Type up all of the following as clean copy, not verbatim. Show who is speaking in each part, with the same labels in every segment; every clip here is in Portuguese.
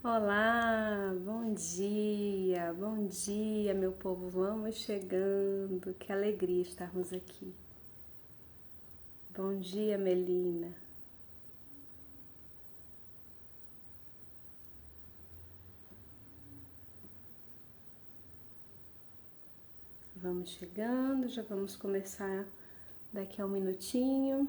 Speaker 1: Olá, bom dia, meu povo. Vamos chegando, que alegria estarmos aqui. Bom dia, Melina. Vamos chegando, já vamos começar daqui a um minutinho.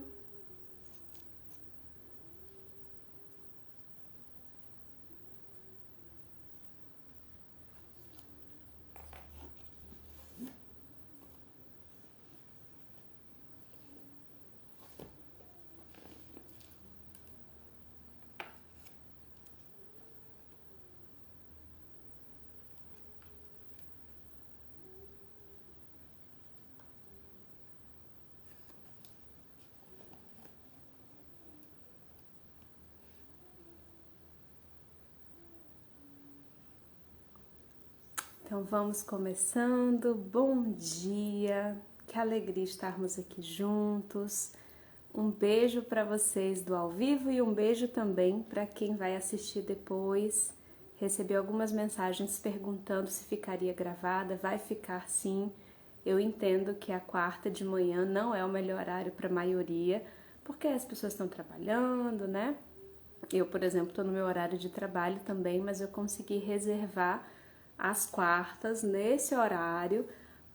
Speaker 1: Então vamos começando. Bom dia, que alegria estarmos aqui juntos. Um beijo para vocês do ao vivo e um beijo também para quem vai assistir depois. Recebi algumas mensagens perguntando se ficaria gravada. Vai ficar sim. Eu entendo que a quarta de manhã não é o melhor horário para a maioria, porque as pessoas estão trabalhando, né? Eu, por exemplo, estou no meu horário de trabalho também, mas eu consegui reservar as quartas nesse horário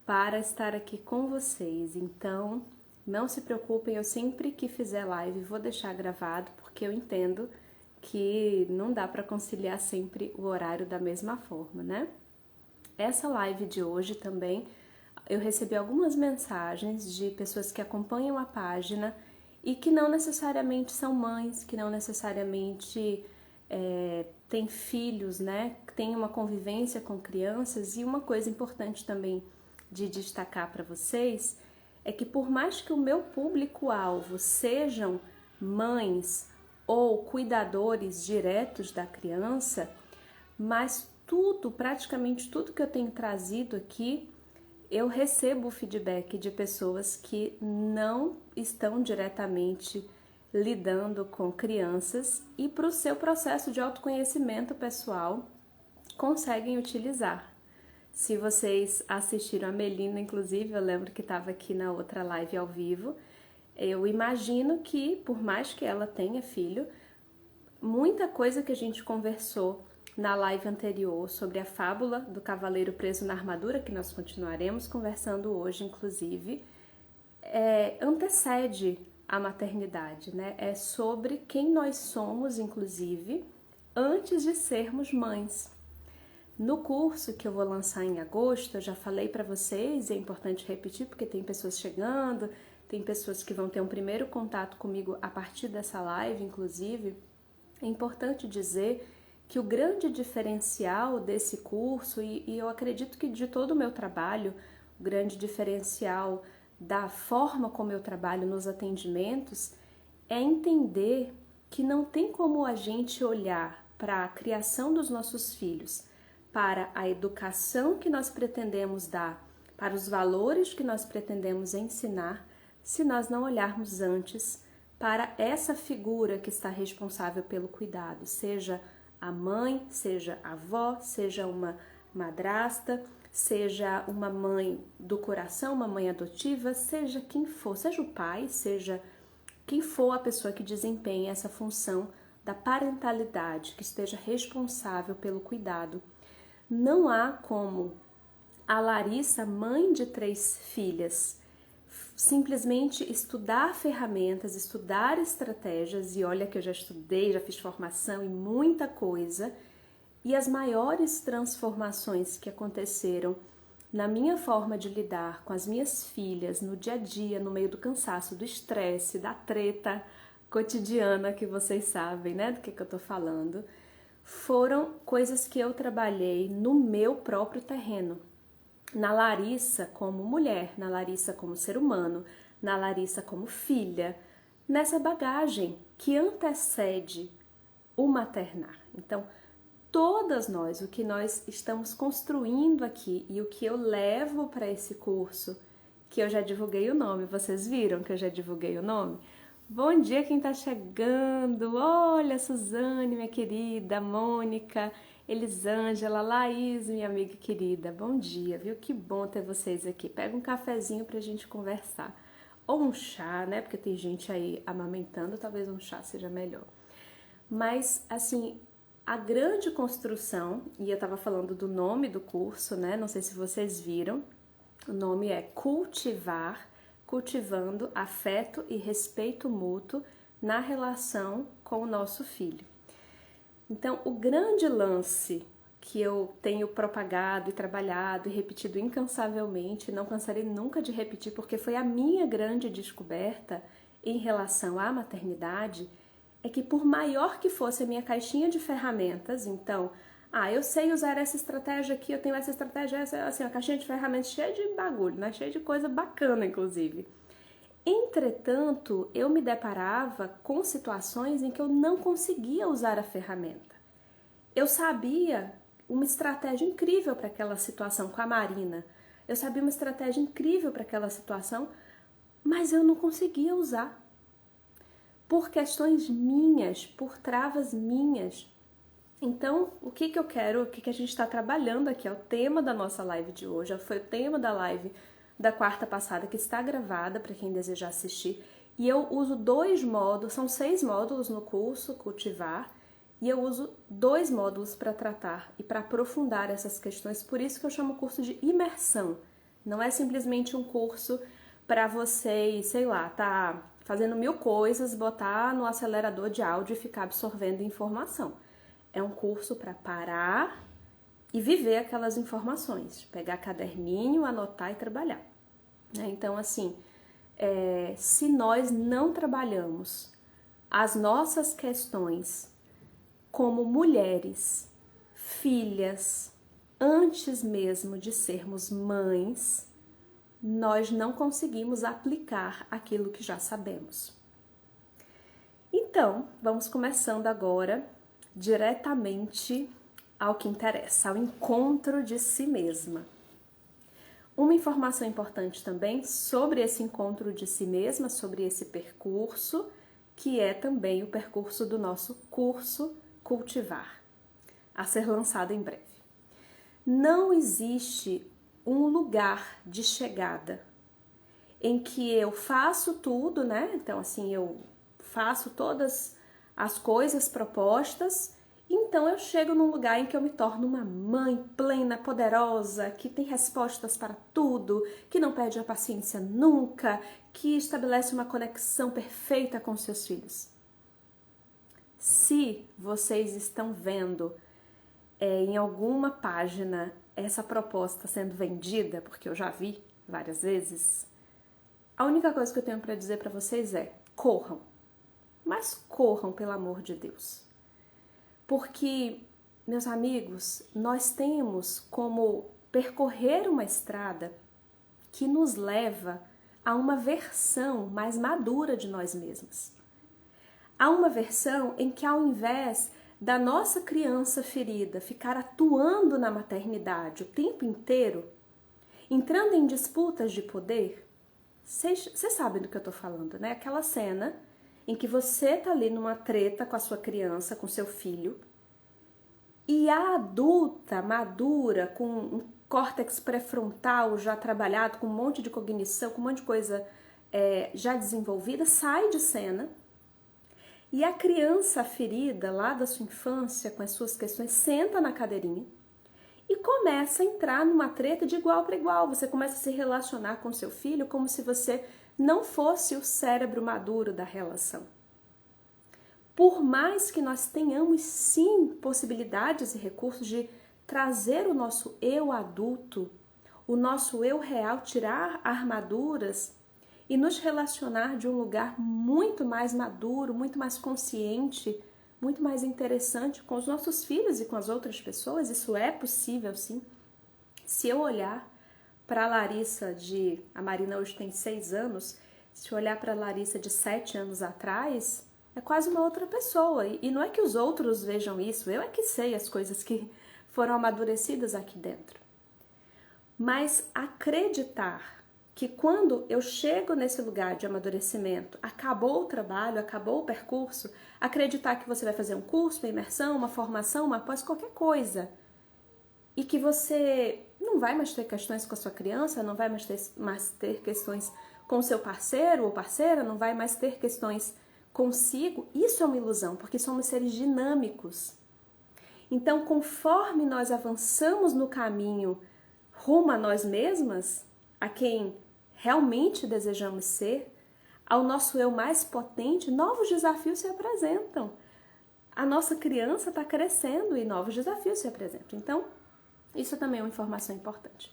Speaker 1: para estar aqui com vocês. Então, não se preocupem, eu sempre que fizer live vou deixar gravado, porque eu entendo que não dá para conciliar sempre o horário da mesma forma, né? Essa live de hoje também eu recebi algumas mensagens de pessoas que acompanham a página e que não necessariamente são mães, que não necessariamente têm filhos, né? Que têm uma convivência com crianças. E uma coisa importante também de destacar para vocês é que por mais que o meu público-alvo sejam mães ou cuidadores diretos da criança, mas tudo, praticamente tudo que eu tenho trazido aqui, eu recebo o feedback de pessoas que não estão diretamente lidando com crianças e para o seu processo de autoconhecimento pessoal conseguem utilizar. Se vocês assistiram a Melina, inclusive, eu lembro que estava aqui na outra live ao vivo, eu imagino que, por mais que ela tenha filho, muita coisa que a gente conversou na live anterior sobre a fábula do cavaleiro preso na armadura, que nós continuaremos conversando hoje, inclusive, antecede a maternidade, né? É sobre quem nós somos, inclusive, antes de sermos mães. No curso que eu vou lançar em agosto, eu já falei para vocês, e é importante repetir porque tem pessoas chegando, tem pessoas que vão ter um primeiro contato comigo a partir dessa live, inclusive. É importante dizer que o grande diferencial desse curso, e eu acredito que de todo o meu trabalho, o grande diferencial da forma como eu trabalho nos atendimentos, é entender que não tem como a gente olhar para a criação dos nossos filhos, para a educação que nós pretendemos dar, para os valores que nós pretendemos ensinar, se nós não olharmos antes para essa figura que está responsável pelo cuidado, seja a mãe, seja a avó, seja uma madrasta, seja uma mãe do coração, uma mãe adotiva, seja quem for, seja o pai, seja quem for a pessoa que desempenha essa função da parentalidade, que esteja responsável pelo cuidado. Não há como a Larissa, mãe de 3 filhas, simplesmente estudar ferramentas, estudar estratégias, e olha que eu já estudei, já fiz formação e muita coisa, e as maiores transformações que aconteceram na minha forma de lidar com as minhas filhas no dia a dia, no meio do cansaço, do estresse, da treta cotidiana que vocês sabem, né, do que eu tô falando, foram coisas que eu trabalhei no meu próprio terreno. Na Larissa como mulher, na Larissa como ser humano, na Larissa como filha, nessa bagagem que antecede o maternar. Então, todas nós, o que nós estamos construindo aqui e o que eu levo para esse curso, que eu já divulguei o nome, vocês viram que eu já divulguei o nome? Bom dia quem tá chegando. Olha, Suzane, minha querida, Mônica, Elisângela, Laís, minha amiga querida. Bom dia, viu? Que bom ter vocês aqui. Pega um cafezinho pra gente conversar. Ou um chá, né? Porque tem gente aí amamentando, talvez um chá seja melhor. Mas, assim, a grande construção, e eu tava falando do nome do curso, né? Não sei se vocês viram. O nome é Cultivar, cultivando afeto e respeito mútuo na relação com o nosso filho. Então, o grande lance que eu tenho propagado e trabalhado e repetido incansavelmente, não cansarei nunca de repetir, porque foi a minha grande descoberta em relação à maternidade, é que por maior que fosse a minha caixinha de ferramentas, então, eu sei usar essa estratégia aqui, eu tenho essa estratégia, essa, assim, a caixinha de ferramentas cheia de bagulho, né? Cheia de coisa bacana, inclusive. Entretanto, eu me deparava com situações em que eu não conseguia usar a ferramenta. Eu sabia uma estratégia incrível para aquela situação com a Marina. Eu sabia uma estratégia incrível para aquela situação, mas eu não conseguia usar. Por questões minhas, por travas minhas. Então, o que eu quero, o que a gente está trabalhando aqui, é o tema da nossa live de hoje, foi o tema da live da quarta passada, que está gravada para quem desejar assistir, e eu uso 2 módulos, são 6 módulos no curso Cultivar, e eu uso 2 módulos para tratar e para aprofundar essas questões, por isso que eu chamo o curso de imersão, não é simplesmente um curso para vocês, sei lá, tá fazendo 1000 coisas, botar no acelerador de áudio e ficar absorvendo informação. É um curso para parar e viver aquelas informações, pegar caderninho, anotar e trabalhar. Então, assim, se nós não trabalhamos as nossas questões como mulheres, filhas, antes mesmo de sermos mães, nós não conseguimos aplicar aquilo que já sabemos. Então, vamos começando agora diretamente ao que interessa, ao encontro de si mesma. Uma informação importante também sobre esse encontro de si mesma, sobre esse percurso, que é também o percurso do nosso curso Cultivar, a ser lançado em breve. Não existe um lugar de chegada em que eu faço tudo, né? Então, assim, eu faço todas as coisas propostas, então eu chego num lugar em que eu me torno uma mãe plena, poderosa, que tem respostas para tudo, que não perde a paciência nunca, que estabelece uma conexão perfeita com seus filhos. Se vocês estão vendo em alguma página essa proposta sendo vendida, porque eu já vi várias vezes, a única coisa que eu tenho para dizer para vocês é: corram. Mas corram, pelo amor de Deus. Porque, meus amigos, nós temos como percorrer uma estrada que nos leva a uma versão mais madura de nós mesmos. A uma versão em que, ao invés da nossa criança ferida ficar atuando na maternidade o tempo inteiro, entrando em disputas de poder, vocês sabem do que eu tô falando, né? Aquela cena em que você tá ali numa treta com a sua criança, com seu filho, e a adulta, madura, com um córtex pré-frontal já trabalhado, com um monte de cognição, com um monte de coisa já desenvolvida, sai de cena, e a criança ferida lá da sua infância, com as suas questões, senta na cadeirinha e começa a entrar numa treta de igual para igual. Você começa a se relacionar com seu filho como se você não fosse o cérebro maduro da relação. Por mais que nós tenhamos, sim, possibilidades e recursos de trazer o nosso eu adulto, o nosso eu real, tirar armaduras e nos relacionar de um lugar muito mais maduro, muito mais consciente, muito mais interessante com os nossos filhos e com as outras pessoas, isso é possível, sim. Se eu olhar para a Larissa a Marina hoje tem 6 anos, se eu olhar para a Larissa de 7 anos atrás, é quase uma outra pessoa. E não é que os outros vejam isso, eu é que sei as coisas que foram amadurecidas aqui dentro. Mas acreditar que quando eu chego nesse lugar de amadurecimento, acabou o trabalho, acabou o percurso, acreditar que você vai fazer um curso, uma imersão, uma formação, uma pós, qualquer coisa, e que você não vai mais ter questões com a sua criança, não vai mais ter questões com o seu parceiro ou parceira, não vai mais ter questões consigo, isso é uma ilusão, porque somos seres dinâmicos. Então, conforme nós avançamos no caminho rumo a nós mesmas, a quem realmente desejamos ser, ao nosso eu mais potente, novos desafios se apresentam. A nossa criança está crescendo e novos desafios se apresentam. Então, isso também é uma informação importante.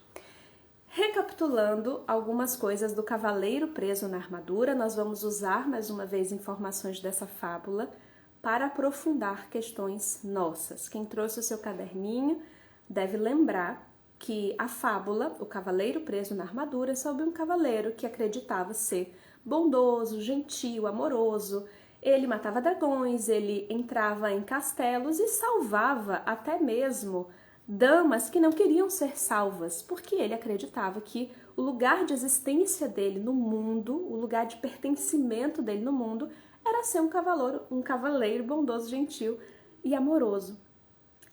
Speaker 1: Recapitulando algumas coisas do cavaleiro preso na armadura, nós vamos usar mais uma vez informações dessa fábula para aprofundar questões nossas. Quem trouxe o seu caderninho deve lembrar que a fábula, o cavaleiro preso na armadura, é sobre um cavaleiro que acreditava ser bondoso, gentil, amoroso. Ele matava dragões, ele entrava em castelos e salvava até mesmo damas que não queriam ser salvas, porque ele acreditava que o lugar de existência dele no mundo, o lugar de pertencimento dele no mundo, era ser um cavaleiro bondoso, gentil e amoroso.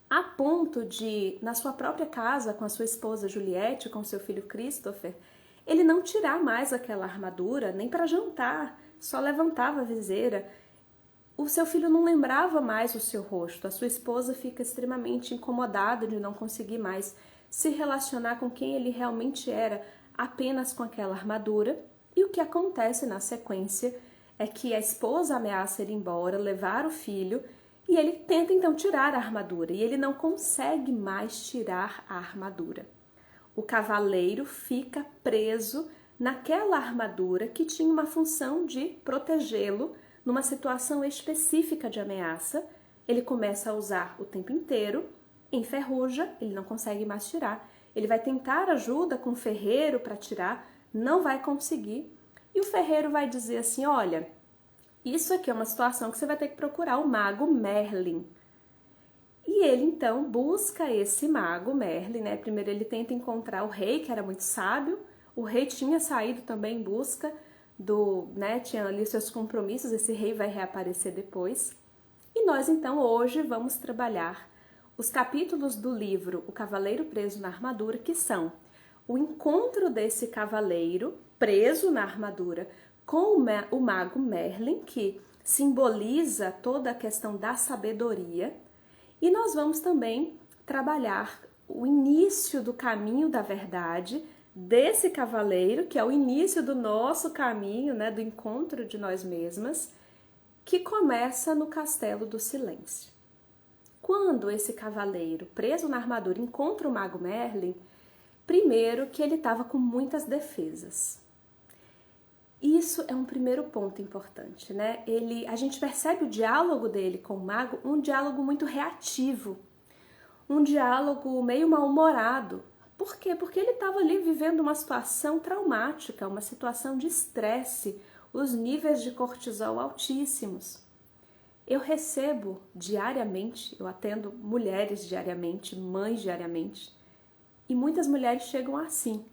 Speaker 1: A ponto de, na sua própria casa, com a sua esposa Juliette, com seu filho Christopher, ele não tirar mais aquela armadura, nem para jantar, só levantava a viseira. O seu filho não lembrava mais o seu rosto, a sua esposa fica extremamente incomodada de não conseguir mais se relacionar com quem ele realmente era, apenas com aquela armadura. E o que acontece na sequência é que a esposa ameaça ele ir embora, levar o filho, e ele tenta então tirar a armadura, e ele não consegue mais tirar a armadura. O cavaleiro fica preso naquela armadura que tinha uma função de protegê-lo numa situação específica de ameaça. Ele começa a usar o tempo inteiro, enferruja, ele não consegue mais tirar. Ele vai tentar ajuda com o ferreiro para tirar, não vai conseguir. E o ferreiro vai dizer assim, olha, isso aqui é uma situação que você vai ter que procurar o mago Merlin. E ele então busca esse mago Merlin, né? Primeiro ele tenta encontrar o rei, que era muito sábio. O rei tinha saído também em busca tinha ali seus compromissos, esse rei vai reaparecer depois. E nós então hoje vamos trabalhar os capítulos do livro O Cavaleiro Preso na Armadura, que são o encontro desse cavaleiro preso na armadura com o mago Merlin, que simboliza toda a questão da sabedoria. E nós vamos também trabalhar o início do caminho da verdade desse cavaleiro, que é o início do nosso caminho, né, do encontro de nós mesmas, que começa no Castelo do Silêncio. Quando esse cavaleiro, preso na armadura, encontra o mago Merlin, primeiro que ele estava com muitas defesas. Isso é um primeiro ponto importante, né? A gente percebe o diálogo dele com o mago, um diálogo muito reativo, um diálogo meio mal-humorado. Por quê? Porque ele estava ali vivendo uma situação traumática, uma situação de estresse, os níveis de cortisol altíssimos. Eu recebo diariamente, eu atendo mulheres diariamente, mães diariamente, e muitas mulheres chegam assim.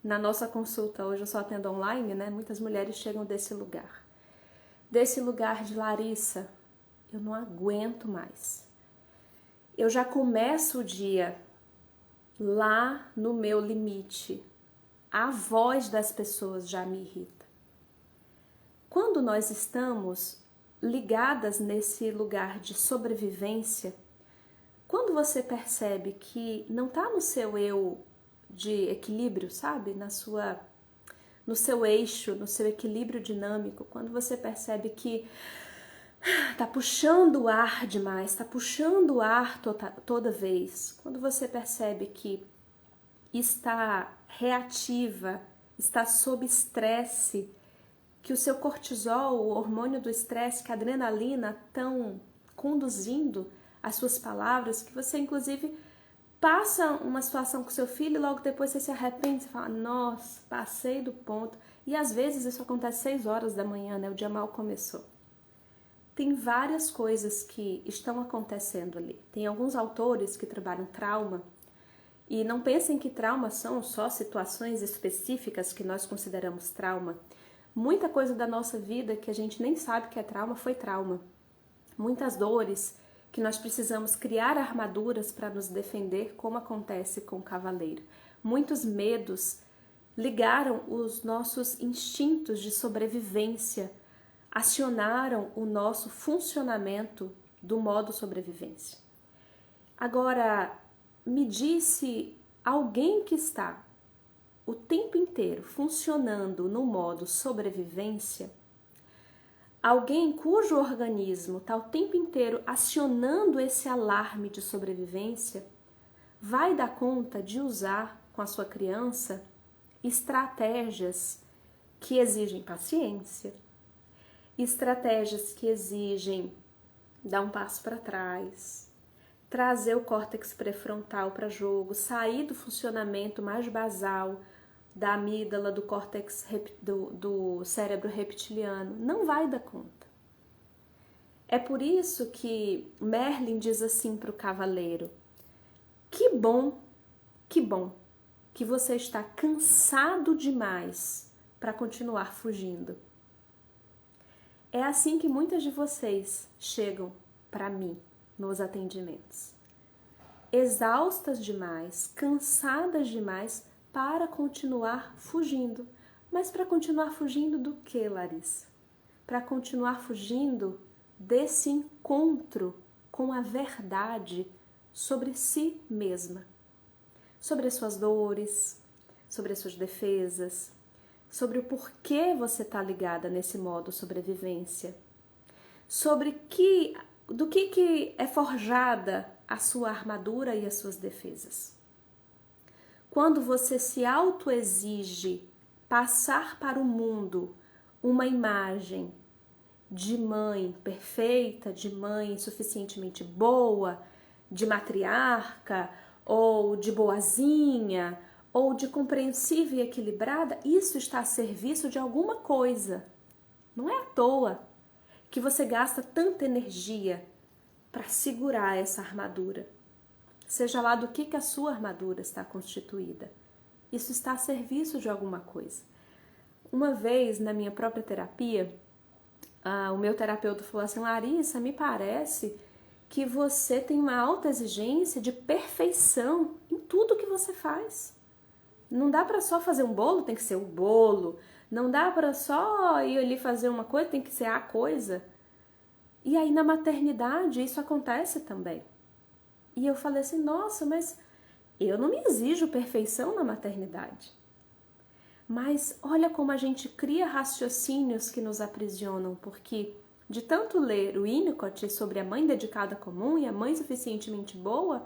Speaker 1: Na nossa consulta, hoje eu só atendo online, né? Muitas mulheres chegam desse lugar. Desse lugar de Larissa, eu não aguento mais. Eu já começo o dia lá no meu limite. A voz das pessoas já me irrita. Quando nós estamos ligadas nesse lugar de sobrevivência, quando você percebe que não está no seu eu de equilíbrio, sabe? No seu eixo, no seu equilíbrio dinâmico, quando você percebe que tá puxando o ar demais, tá puxando o ar toda vez, quando você percebe que está reativa, está sob estresse, que o seu cortisol, o hormônio do estresse, que a adrenalina estão conduzindo as suas palavras, que você inclusive passa uma situação com seu filho e logo depois você se arrepende e fala, nossa, passei do ponto. E às vezes isso acontece 6 horas da manhã, né? O dia mal começou. Tem várias coisas que estão acontecendo ali. Tem alguns autores que trabalham trauma E não pensem que traumas são só situações específicas que nós consideramos trauma. Muita coisa da nossa vida que a gente nem sabe que é trauma foi trauma. Muitas dores que nós precisamos criar armaduras para nos defender, como acontece com o cavaleiro. Muitos medos ligaram os nossos instintos de sobrevivência, acionaram o nosso funcionamento do modo sobrevivência. Agora, me disse alguém que está o tempo inteiro funcionando no modo sobrevivência, alguém cujo organismo está o tempo inteiro acionando esse alarme de sobrevivência, vai dar conta de usar com a sua criança estratégias que exigem paciência, estratégias que exigem dar um passo para trás, trazer o córtex pré-frontal para jogo, sair do funcionamento mais basal da amígdala, do córtex do cérebro reptiliano. Não vai dar conta. É por isso que Merlin diz assim para o cavaleiro: que bom que você está cansado demais para continuar fugindo. É assim que muitas de vocês chegam para mim nos atendimentos. Exaustas demais, cansadas demais para continuar fugindo. Mas para continuar fugindo do que, Larissa? Para continuar fugindo desse encontro com a verdade sobre si mesma. Sobre as suas dores, sobre as suas defesas, sobre o porquê você está ligada nesse modo sobrevivência, sobre do que é forjada a sua armadura e as suas defesas. Quando você se autoexige passar para o mundo uma imagem de mãe perfeita, de mãe suficientemente boa, de matriarca, ou de boazinha, ou de compreensiva e equilibrada, isso está a serviço de alguma coisa. Não é à toa que você gasta tanta energia para segurar essa armadura. Seja lá do que a sua armadura está constituída. Isso está a serviço de alguma coisa. Uma vez, na minha própria terapia, o meu terapeuta falou assim: Larissa, me parece que você tem uma alta exigência de perfeição em tudo que você faz. Não dá para só fazer um bolo, tem que ser o bolo. Não dá para só ir ali fazer uma coisa, tem que ser a coisa. E aí na maternidade isso acontece também. E eu falei assim: nossa, mas eu não me exijo perfeição na maternidade. Mas olha como a gente cria raciocínios que nos aprisionam, porque de tanto ler o Winnicott sobre a mãe dedicada comum e a mãe suficientemente boa,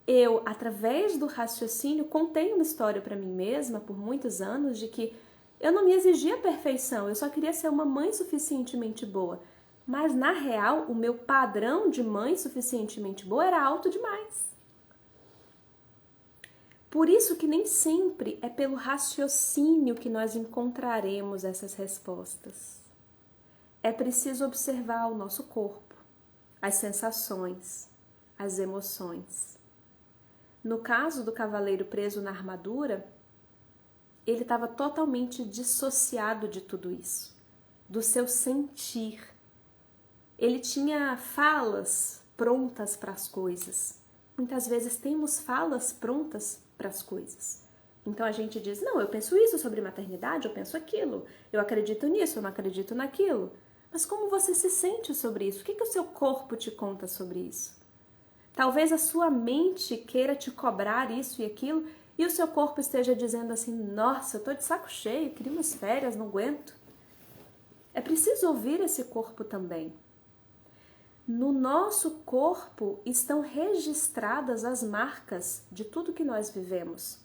Speaker 1: eu, através do raciocínio, contei uma história para mim mesma por muitos anos de que eu não me exigia perfeição, eu só queria ser uma mãe suficientemente boa. Mas, na real, o meu padrão de mãe suficientemente boa era alto demais. Por isso que nem sempre é pelo raciocínio que nós encontraremos essas respostas. É preciso observar o nosso corpo, as sensações, as emoções. No caso do cavaleiro preso na armadura, ele estava totalmente dissociado de tudo isso, do seu sentir. Ele tinha falas prontas para as coisas. Muitas vezes temos falas prontas para as coisas. Então a gente diz: não, eu penso isso sobre maternidade, eu penso aquilo, eu acredito nisso, eu não acredito naquilo. Mas como você se sente sobre isso? O que o seu corpo te conta sobre isso? Talvez a sua mente queira te cobrar isso e aquilo e o seu corpo esteja dizendo assim: nossa, eu tô de saco cheio, queria umas férias, não aguento. É preciso ouvir esse corpo também. No nosso corpo estão registradas as marcas de tudo que nós vivemos.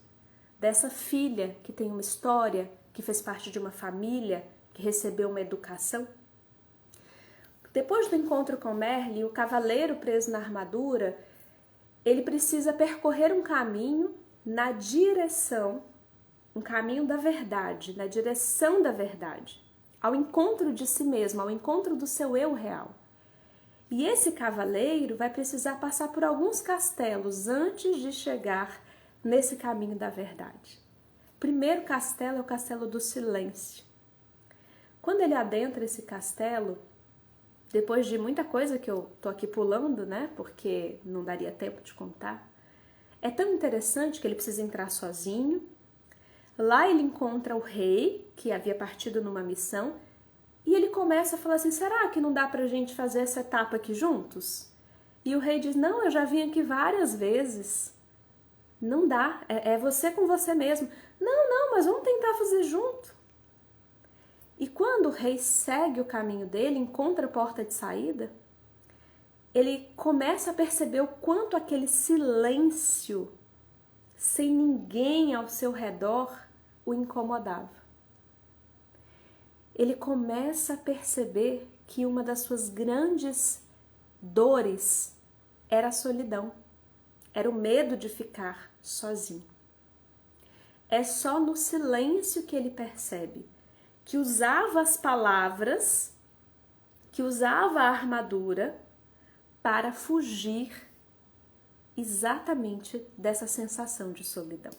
Speaker 1: Dessa filha que tem uma história, que fez parte de uma família, que recebeu uma educação. Depois do encontro com Merlin, o cavaleiro preso na armadura, ele precisa percorrer um caminho na direção, um caminho da verdade, na direção da verdade, ao encontro de si mesmo, ao encontro do seu eu real. E esse cavaleiro vai precisar passar por alguns castelos antes de chegar nesse caminho da verdade. O primeiro castelo é o castelo do silêncio. Quando ele adentra esse castelo, depois de muita coisa que eu tô aqui pulando, né, porque não daria tempo de contar, é tão interessante que ele precisa entrar sozinho. Lá ele encontra o rei, que havia partido numa missão, e ele começa a falar assim, será que não dá pra gente fazer essa etapa aqui juntos? E o rei diz, não, eu já vim aqui várias vezes. Não dá, é você com você mesmo. Não, mas vamos tentar fazer junto. E quando o rei segue o caminho dele, encontra a porta de saída, ele começa a perceber o quanto aquele silêncio, sem ninguém ao seu redor, o incomodava. Ele começa a perceber que uma das suas grandes dores era a solidão, era o medo de ficar sozinho. É só no silêncio que ele percebe que usava as palavras, que usava a armadura para fugir exatamente dessa sensação de solidão.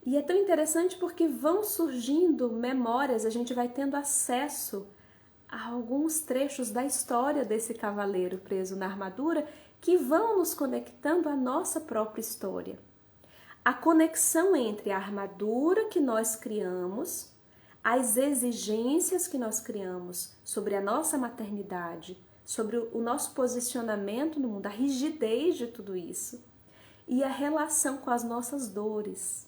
Speaker 1: E é tão interessante porque vão surgindo memórias, a gente vai tendo acesso a alguns trechos da história desse cavaleiro preso na armadura que vão nos conectando à nossa própria história. A conexão entre a armadura que nós criamos, as exigências que nós criamos sobre a nossa maternidade, sobre o nosso posicionamento no mundo, a rigidez de tudo isso e a relação com as nossas dores.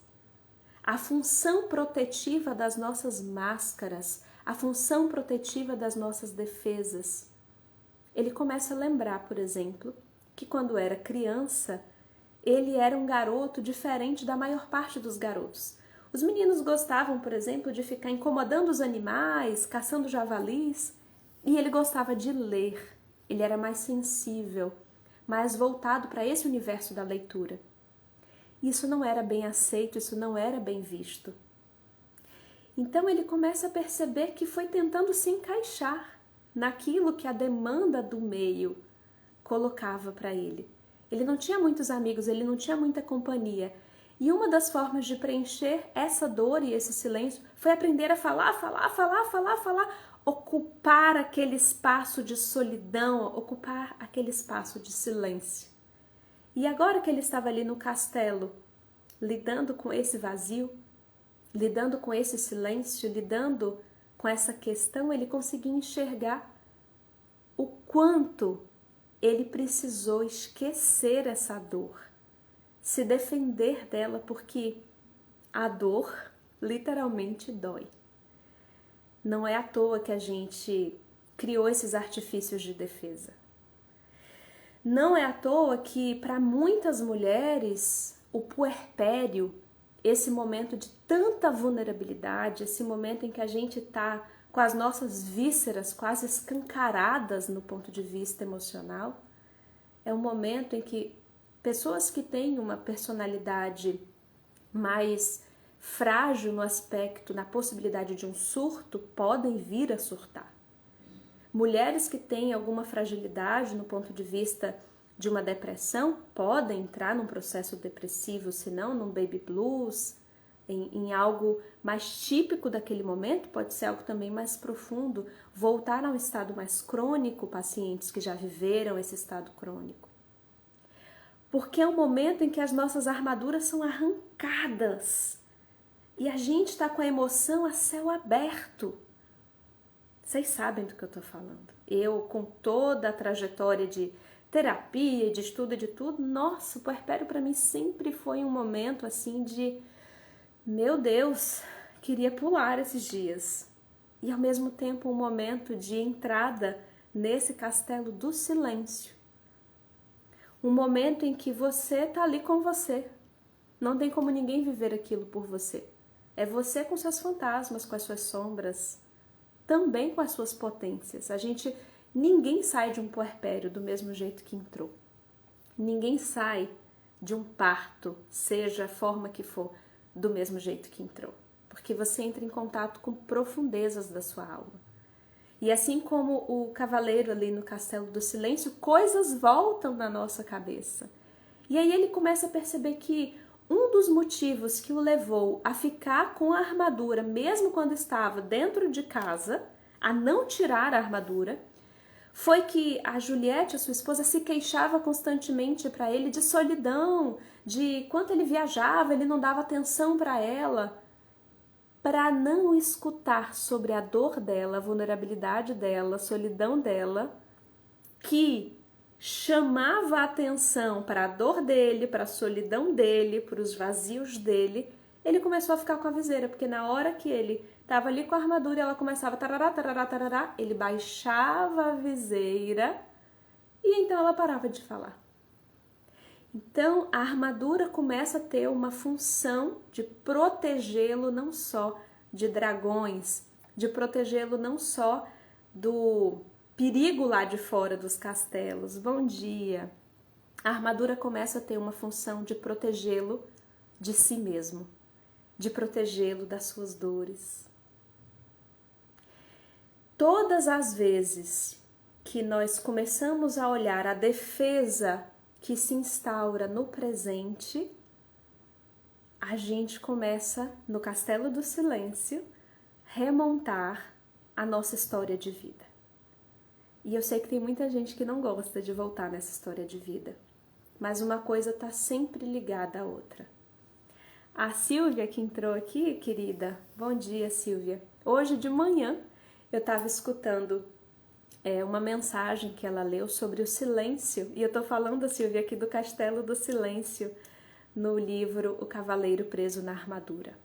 Speaker 1: A função protetiva das nossas máscaras, a função protetiva das nossas defesas. Ele começa a lembrar, por exemplo, que quando era criança, ele era um garoto diferente da maior parte dos garotos. Os meninos gostavam, por exemplo, de ficar incomodando os animais, caçando javalis, e ele gostava de ler. Ele era mais sensível, mais voltado para esse universo da leitura. Isso não era bem aceito, isso não era bem visto. Então ele começa a perceber que foi tentando se encaixar naquilo que a demanda do meio colocava para ele. Ele não tinha muitos amigos, ele não tinha muita companhia. E uma das formas de preencher essa dor e esse silêncio foi aprender a falar, ocupar aquele espaço de solidão, ocupar aquele espaço de silêncio. E agora que ele estava ali no castelo, lidando com esse vazio, lidando com esse silêncio, lidando com essa questão, ele conseguia enxergar o quanto ele precisou esquecer essa dor, se defender dela, porque a dor literalmente dói. Não é à toa que a gente criou esses artifícios de defesa. Não é à toa que para muitas mulheres o puerpério, esse momento de tanta vulnerabilidade, esse momento em que a gente está com as nossas vísceras quase escancaradas no ponto de vista emocional, é um momento em que pessoas que têm uma personalidade mais frágil no aspecto, na possibilidade de um surto, podem vir a surtar. Mulheres que têm alguma fragilidade no ponto de vista de uma depressão podem entrar num processo depressivo, se não num baby blues, em algo mais típico daquele momento, pode ser algo também mais profundo, voltar a um estado mais crônico, pacientes que já viveram esse estado crônico. Porque é um momento em que as nossas armaduras são arrancadas e a gente está com a emoção a céu aberto. Vocês sabem do que eu estou falando. Eu, com toda a trajetória de terapia, de estudo e de tudo, nossa, o puerpério para mim sempre foi um momento assim de, meu Deus, queria pular esses dias. E ao mesmo tempo um momento de entrada nesse castelo do silêncio. Um momento em que você está ali com você. Não tem como ninguém viver aquilo por você. É você com seus fantasmas, com as suas sombras, também com as suas potências. Ninguém sai de um puerpério do mesmo jeito que entrou. Ninguém sai de um parto, seja a forma que for, do mesmo jeito que entrou. Porque você entra em contato com profundezas da sua alma. E assim como o cavaleiro ali no Castelo do Silêncio, coisas voltam na nossa cabeça. E aí ele começa a perceber que um dos motivos que o levou a ficar com a armadura, mesmo quando estava dentro de casa, a não tirar a armadura, foi que a Juliette, a sua esposa, se queixava constantemente para ele de solidão, de quanto ele viajava, ele não dava atenção para ela. Para não escutar sobre a dor dela, a vulnerabilidade dela, a solidão dela, que chamava a atenção para a dor dele, para a solidão dele, para os vazios dele, ele começou a ficar com a viseira, porque na hora que ele estava ali com a armadura e ela começava tarará, tarará, tarará, ele baixava a viseira e então ela parava de falar. Então a armadura começa a ter uma função de protegê-lo não só de dragões, de protegê-lo não só do perigo lá de fora dos castelos. Bom dia! A armadura começa a ter uma função de protegê-lo de si mesmo, de protegê-lo das suas dores. Todas as vezes que nós começamos a olhar a defesa que se instaura no presente, a gente começa, no Castelo do Silêncio, remontar a nossa história de vida. E eu sei que tem muita gente que não gosta de voltar nessa história de vida, mas uma coisa está sempre ligada à outra. A Silvia que entrou aqui, querida, bom dia, Silvia. Hoje de manhã eu estava escutando uma mensagem que ela leu sobre o silêncio, e eu estou falando, Silvia, aqui do Castelo do Silêncio, no livro O Cavaleiro Preso na Armadura.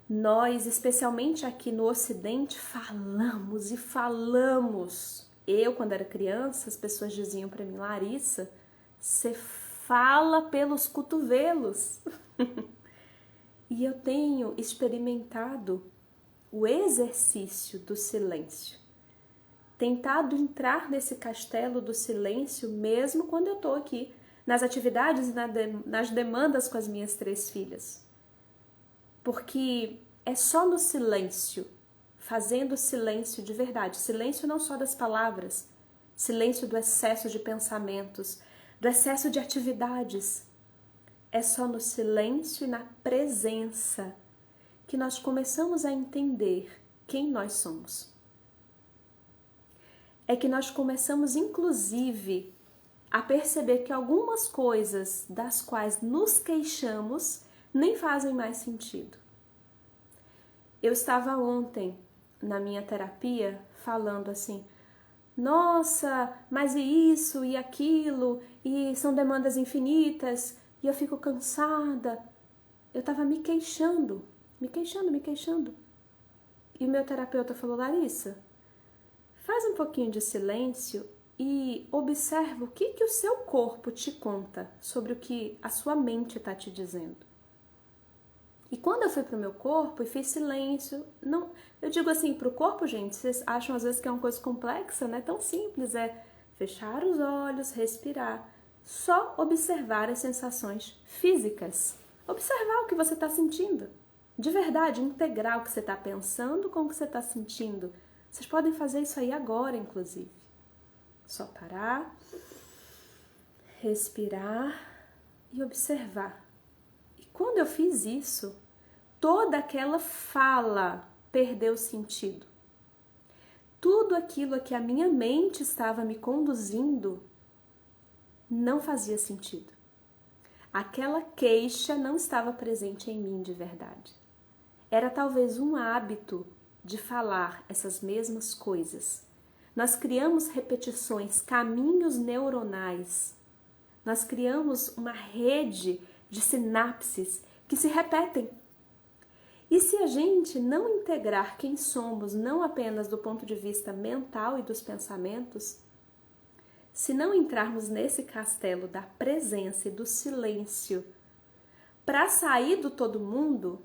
Speaker 1: Nós, especialmente aqui no Ocidente, falamos e falamos. Eu, quando era criança, as pessoas diziam para mim, Larissa, você fala pelos cotovelos. E eu tenho experimentado o exercício do silêncio. Tentado entrar nesse castelo do silêncio mesmo quando eu estou aqui nas atividades e nas demandas com as minhas 3 filhas. Porque é só no silêncio, fazendo silêncio de verdade, silêncio não só das palavras, silêncio do excesso de pensamentos, do excesso de atividades. É só no silêncio e na presença que nós começamos a entender quem nós somos. É que nós começamos, inclusive, a perceber que algumas coisas das quais nos queixamos nem fazem mais sentido. Eu estava ontem na minha terapia falando assim, nossa, mas e isso e aquilo, e são demandas infinitas, e eu fico cansada. Eu estava me queixando. E o meu terapeuta falou, Larissa, faz um pouquinho de silêncio e observa o que o seu corpo te conta sobre o que a sua mente está te dizendo. E quando eu fui para o meu corpo e fiz silêncio, não, eu digo assim, para o corpo, gente, vocês acham às vezes que é uma coisa complexa, não é tão simples, é fechar os olhos, respirar, só observar as sensações físicas, observar o que você está sentindo, de verdade, integrar o que você está pensando com o que você está sentindo. Vocês podem fazer isso aí agora, inclusive. Só parar, respirar e observar. E quando eu fiz isso, toda aquela fala perdeu sentido. Tudo aquilo a que a minha mente estava me conduzindo não fazia sentido. Aquela queixa não estava presente em mim de verdade. Era talvez um hábito de falar essas mesmas coisas. Nós criamos repetições, caminhos neuronais. Nós criamos uma rede de sinapses que se repetem. E se a gente não integrar quem somos, não apenas do ponto de vista mental e dos pensamentos, se não entrarmos nesse castelo da presença e do silêncio para sair do todo mundo,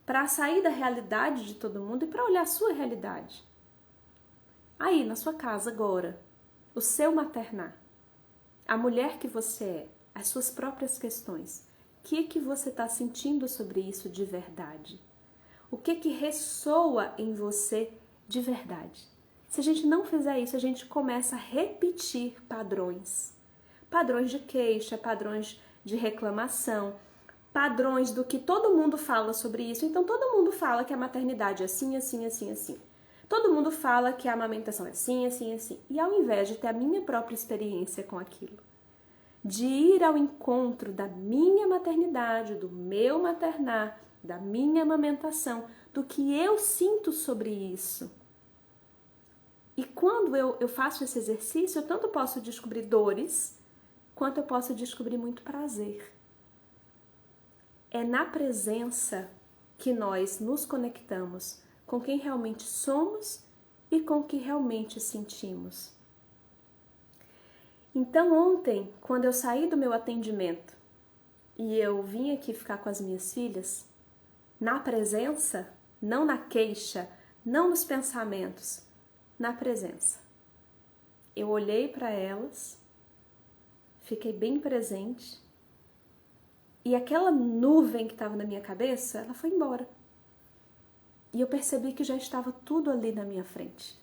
Speaker 1: para sair da realidade de todo mundo e para olhar a sua realidade. Aí, na sua casa agora, o seu maternar, a mulher que você é, as suas próprias questões, o que você está sentindo sobre isso de verdade? O que ressoa em você de verdade? Se a gente não fizer isso, a gente começa a repetir padrões. Padrões de queixa, padrões de reclamação, padrões do que todo mundo fala sobre isso. Então, todo mundo fala que a maternidade é assim, assim, assim, assim. Todo mundo fala que a amamentação é assim, assim, assim. E ao invés de ter a minha própria experiência com aquilo, de ir ao encontro da minha maternidade, do meu maternar, da minha amamentação, do que eu sinto sobre isso. E quando eu faço esse exercício, eu tanto posso descobrir dores, quanto eu posso descobrir muito prazer. É na presença que nós nos conectamos com quem realmente somos e com o que realmente sentimos. Então ontem, quando eu saí do meu atendimento e eu vim aqui ficar com as minhas filhas, na presença, não na queixa, não nos pensamentos, na presença. Eu olhei para elas, fiquei bem presente e aquela nuvem que estava na minha cabeça, ela foi embora. E eu percebi que já estava tudo ali na minha frente.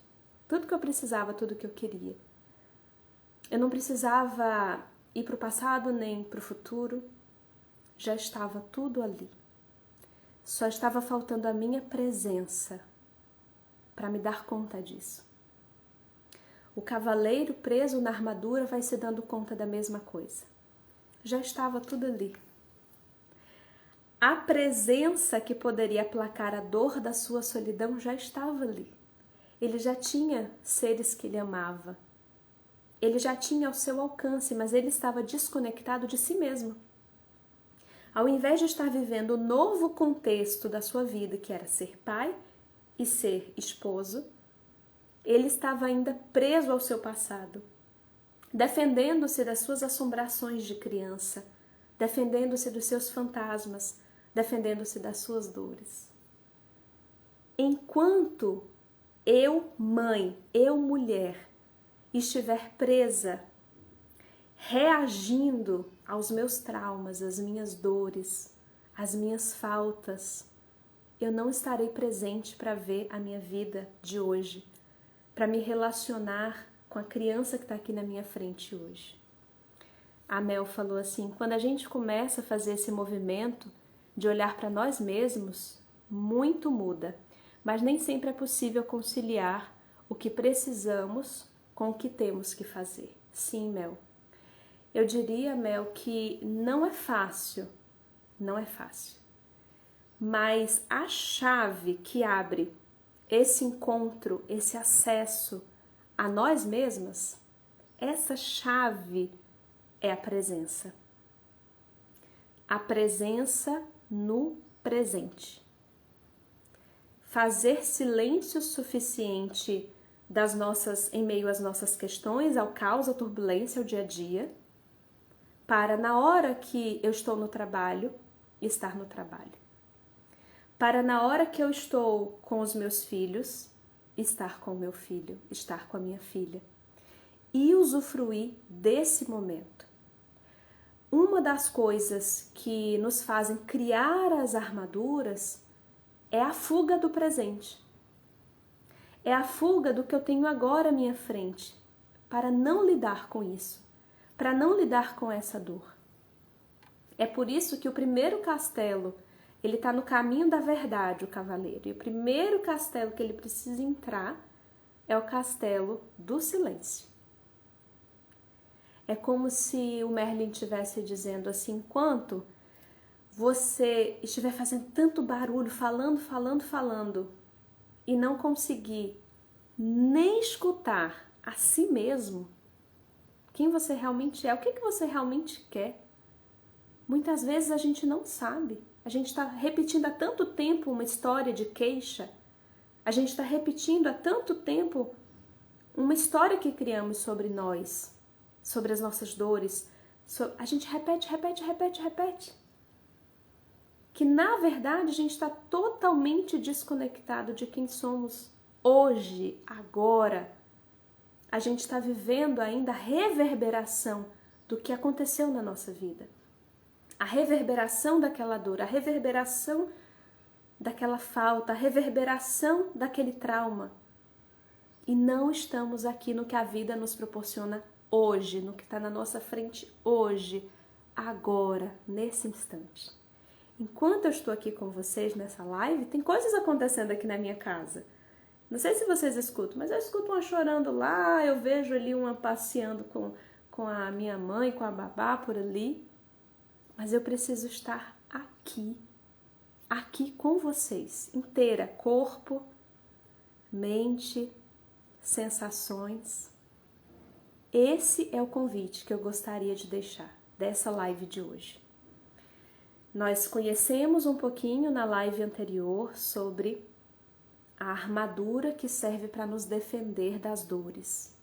Speaker 1: Tudo que eu precisava, tudo que eu queria. Eu não precisava ir para o passado nem para o futuro. Já estava tudo ali. Só estava faltando a minha presença para me dar conta disso. O cavaleiro preso na armadura vai se dando conta da mesma coisa. Já estava tudo ali. A presença que poderia aplacar a dor da sua solidão já estava ali. Ele já tinha seres que ele amava. Ele já tinha ao seu alcance, mas ele estava desconectado de si mesmo. Ao invés de estar vivendo o novo contexto da sua vida, que era ser pai e ser esposo, ele estava ainda preso ao seu passado, defendendo-se das suas assombrações de criança, defendendo-se dos seus fantasmas, defendendo-se das suas dores. Enquanto eu, mãe, eu, mulher, estiver presa, reagindo aos meus traumas, às minhas dores, às minhas faltas, eu não estarei presente para ver a minha vida de hoje, para me relacionar com a criança que está aqui na minha frente hoje. A Mel falou assim, quando a gente começa a fazer esse movimento de olhar para nós mesmos, muito muda, mas nem sempre é possível conciliar o que precisamos com o que temos que fazer. Sim, Mel. Eu diria, Mel, que não é fácil, mas a chave que abre esse encontro, esse acesso a nós mesmas, essa chave é a presença. A presença no presente. Fazer silêncio suficiente em meio às nossas questões, ao caos, à turbulência, ao dia a dia, para na hora que eu estou no trabalho, estar no trabalho. Para na hora que eu estou com os meus filhos, estar com o meu filho, estar com a minha filha. E usufruir desse momento. Uma das coisas que nos fazem criar as armaduras é a fuga do presente. É a fuga do que eu tenho agora à minha frente, para não lidar com isso, para não lidar com essa dor. É por isso que o primeiro castelo, ele está no caminho da verdade, o cavaleiro. E o primeiro castelo que ele precisa entrar é o castelo do silêncio. É como se o Merlin estivesse dizendo assim, enquanto você estiver fazendo tanto barulho, falando, e não conseguir nem escutar a si mesmo, quem você realmente é, o que você realmente quer, muitas vezes a gente não sabe. A gente está repetindo há tanto tempo uma história de queixa, a gente está repetindo há tanto tempo uma história que criamos sobre nós, sobre as nossas dores. A gente repete. Que na verdade a gente está totalmente desconectado de quem somos hoje, agora. A gente está vivendo ainda a reverberação do que aconteceu na nossa vida. A reverberação daquela dor, a reverberação daquela falta, a reverberação daquele trauma. E não estamos aqui no que a vida nos proporciona hoje, no que está na nossa frente hoje, agora, nesse instante. Enquanto eu estou aqui com vocês nessa live, tem coisas acontecendo aqui na minha casa. Não sei se vocês escutam, mas eu escuto uma chorando lá, eu vejo ali uma passeando com a minha mãe, com a babá por ali. Mas eu preciso estar aqui com vocês, inteira, corpo, mente, sensações. Esse é o convite que eu gostaria de deixar dessa live de hoje. Nós conhecemos um pouquinho na live anterior sobre a armadura que serve para nos defender das dores.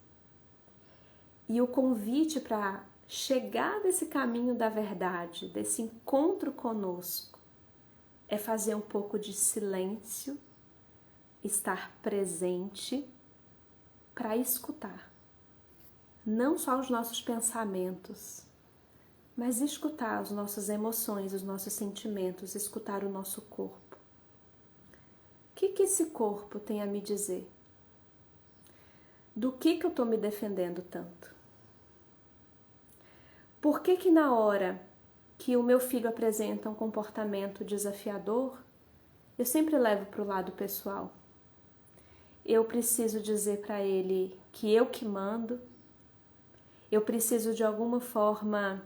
Speaker 1: E o convite para chegar nesse caminho da verdade, desse encontro conosco, é fazer um pouco de silêncio, estar presente para escutar. Não só os nossos pensamentos, mas escutar as nossas emoções, os nossos sentimentos, escutar o nosso corpo. O que esse corpo tem a me dizer? Do que eu estou me defendendo tanto? Por que na hora que o meu filho apresenta um comportamento desafiador, eu sempre levo para o lado pessoal? Eu preciso dizer para ele que eu que mando, eu preciso de alguma forma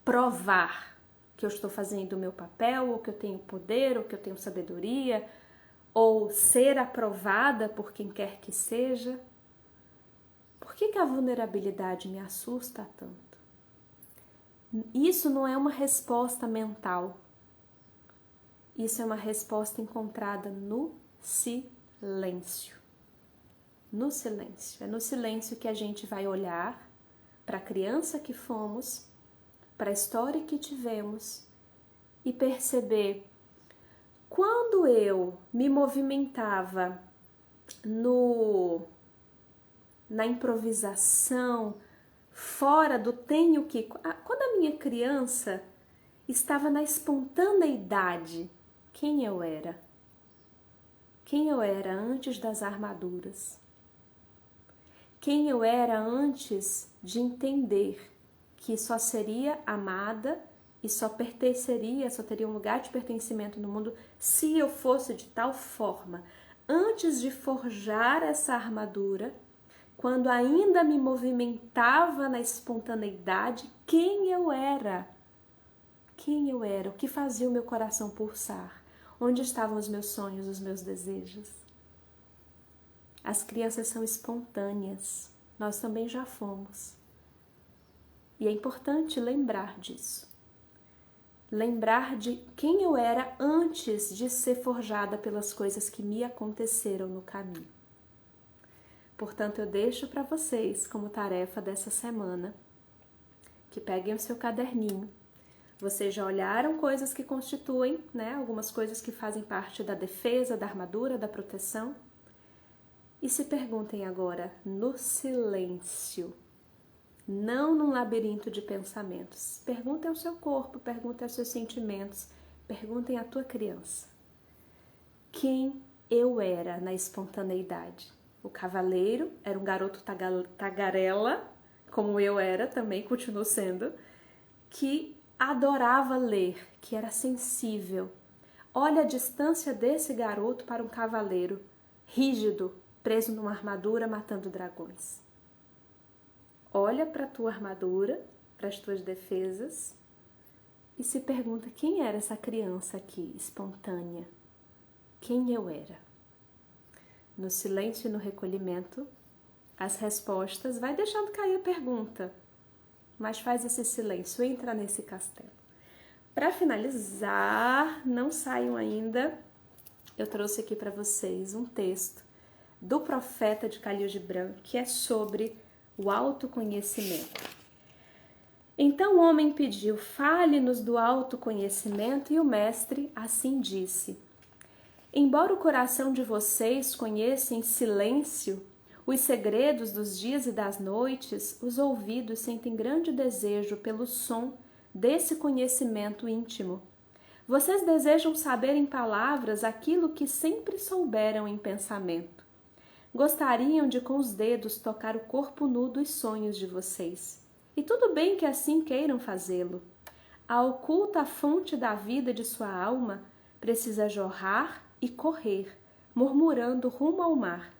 Speaker 1: provar que eu estou fazendo o meu papel, ou que eu tenho poder, ou que eu tenho sabedoria, ou ser aprovada por quem quer que seja. Por que a vulnerabilidade me assusta tanto? Isso não é uma resposta mental. Isso é uma resposta encontrada no silêncio. No silêncio. É no silêncio que a gente vai olhar para a criança que fomos, para a história que tivemos e perceber quando eu me movimentava na improvisação, fora do tenho que... Quando a minha criança estava na espontaneidade, quem eu era? Quem eu era antes das armaduras? Quem eu era antes de entender que só seria amada e só pertenceria, só teria um lugar de pertencimento no mundo se eu fosse de tal forma. Antes de forjar essa armadura, quando ainda me movimentava na espontaneidade, quem eu era? Quem eu era? O que fazia o meu coração pulsar? Onde estavam os meus sonhos, os meus desejos? As crianças são espontâneas, nós também já fomos. E é importante lembrar disso. Lembrar de quem eu era antes de ser forjada pelas coisas que me aconteceram no caminho. Portanto, eu deixo para vocês como tarefa dessa semana que peguem o seu caderninho. Vocês já olharam coisas que constituem, algumas coisas que fazem parte da defesa, da armadura, da proteção. E se perguntem agora no silêncio, não num labirinto de pensamentos. Perguntem ao seu corpo, perguntem aos seus sentimentos, perguntem à tua criança. Quem eu era na espontaneidade? O cavaleiro era um garoto tagarela, como eu era também, continuo sendo, que adorava ler, que era sensível. Olha a distância desse garoto para um cavaleiro rígido, preso numa armadura, matando dragões. Olha para a tua armadura, para as tuas defesas e se pergunta quem era essa criança aqui, espontânea. Quem eu era? No silêncio e no recolhimento, as respostas, vai deixando cair a pergunta, mas faz esse silêncio, entra nesse castelo. Para finalizar, não saiam ainda, eu trouxe aqui para vocês um texto do profeta de Khalil Gibran, que é sobre o autoconhecimento. Então o homem pediu, fale-nos do autoconhecimento, e o mestre assim disse: embora o coração de vocês conheça em silêncio os segredos dos dias e das noites, os ouvidos sentem grande desejo pelo som desse conhecimento íntimo. Vocês desejam saber em palavras aquilo que sempre souberam em pensamento. Gostariam de com os dedos tocar o corpo nu dos sonhos de vocês. E tudo bem que assim queiram fazê-lo. A oculta fonte da vida de sua alma precisa jorrar e correr, murmurando rumo ao mar.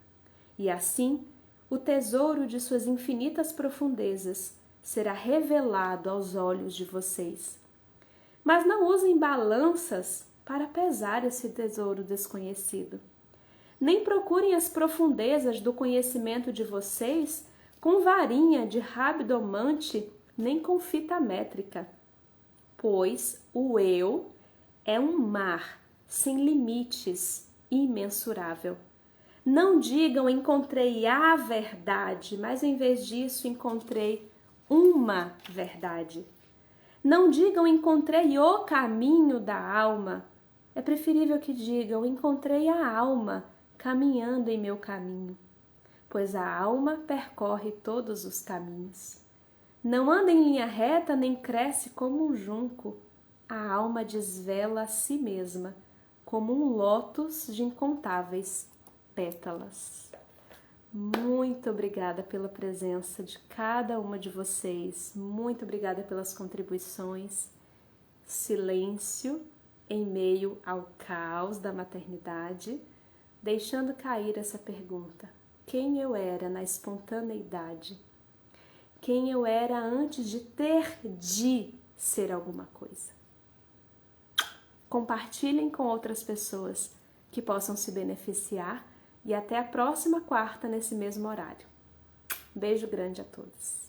Speaker 1: E assim, o tesouro de suas infinitas profundezas será revelado aos olhos de vocês. Mas não usem balanças para pesar esse tesouro desconhecido. Nem procurem as profundezas do conhecimento de vocês com varinha de rabdomante, nem com fita métrica. Pois o eu é um mar sem limites, imensurável. Não digam encontrei a verdade, mas em vez disso encontrei uma verdade. Não digam encontrei o caminho da alma. É preferível que digam encontrei a alma caminhando em meu caminho, pois a alma percorre todos os caminhos. Não anda em linha reta nem cresce como um junco. A alma desvela a si mesma, como um lótus de incontáveis pétalas. Muito obrigada pela presença de cada uma de vocês. Muito obrigada pelas contribuições. Silêncio em meio ao caos da maternidade, deixando cair essa pergunta: quem eu era na espontaneidade? Quem eu era antes de ter de ser alguma coisa? Compartilhem com outras pessoas que possam se beneficiar e até a próxima quarta nesse mesmo horário. Beijo grande a todos.